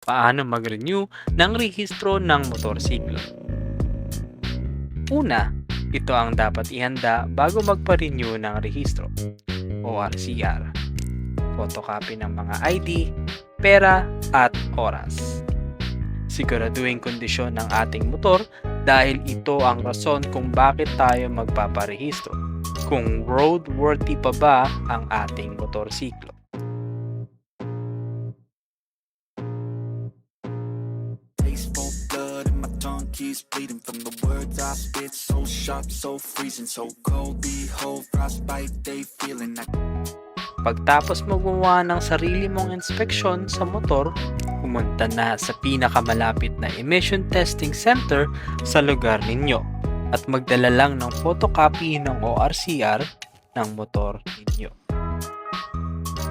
Paano mag-renew ng rehistro ng motorsiklo? Una, ito ang dapat ihanda bago magpa-renew ng rehistro o RCR. Photocopy ng mga ID, pera at oras. Siguraduhin kondisyon ng ating motor dahil ito ang rason kung bakit tayo magpaparehistro. Kung roadworthy pa ba ang ating motorsiklo. Tasteful blood and my tongue keeps bleeding from the words I spit. So sharp, so freezing, so cold. Behold, frostbite they feeling. Pagtapos mo gumawa ng sarili mong inspeksyon sa motor, pumunta na sa pinakamalapit na emission testing center sa lugar ninyo at magdala lang ng photocopy ng ORCR ng motor ninyo.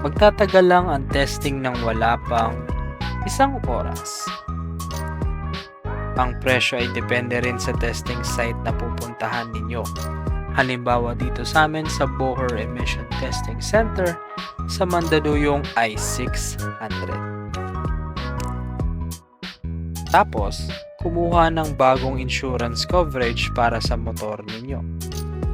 Magtatagal lang ang testing ng wala pang 1 oras. Ang presyo ay depende rin sa testing site na pupuntahan ninyo. Halimbawa dito sa amin sa Bohor Emission Testing Center sa Mandaluyong I-600. Tapos, kumuha ng bagong insurance coverage para sa motor ninyo.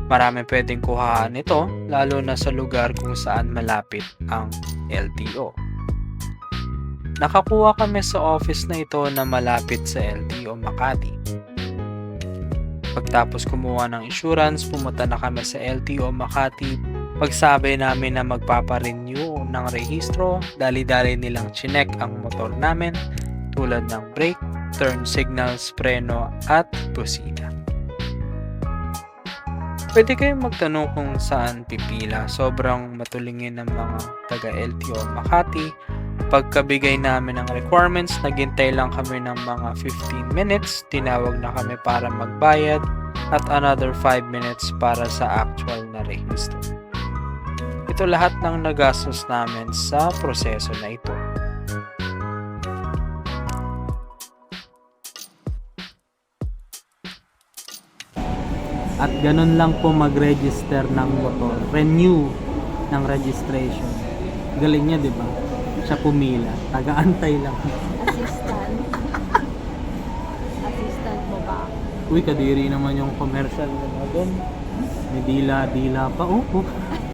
Marami pwedeng kuhaan ito lalo na sa lugar kung saan malapit ang LTO. Nakakuha kami sa office na ito na malapit sa LTO Makati. Pagtapos kumuha ng insurance, pumunta na kami sa LTO Makati. Pagsabi namin na magpaparenew ng rehistro, dali-dali nilang chinek ang motor namin tulad ng brake, turn signals, preno at busina. Pwede kayong magtanong kung saan pipila. Sobrang matulingin ng mga taga LTO Makati. Pagkabigay namin ng requirements, naghintay lang kami ng mga 15 minutes, tinawag na kami para magbayad at another 5 minutes para sa actual na rehistro. Ito lahat ng nagastos namin sa proseso na ito. At ganun lang po mag-register ng motor, renew ng registration. Galing niya, di ba? Siya pumila, taga-antay lang. Assistant. Assistant mo ba? Uy, kadiri naman yung commercial na doon. May dila-dila pa. Oh.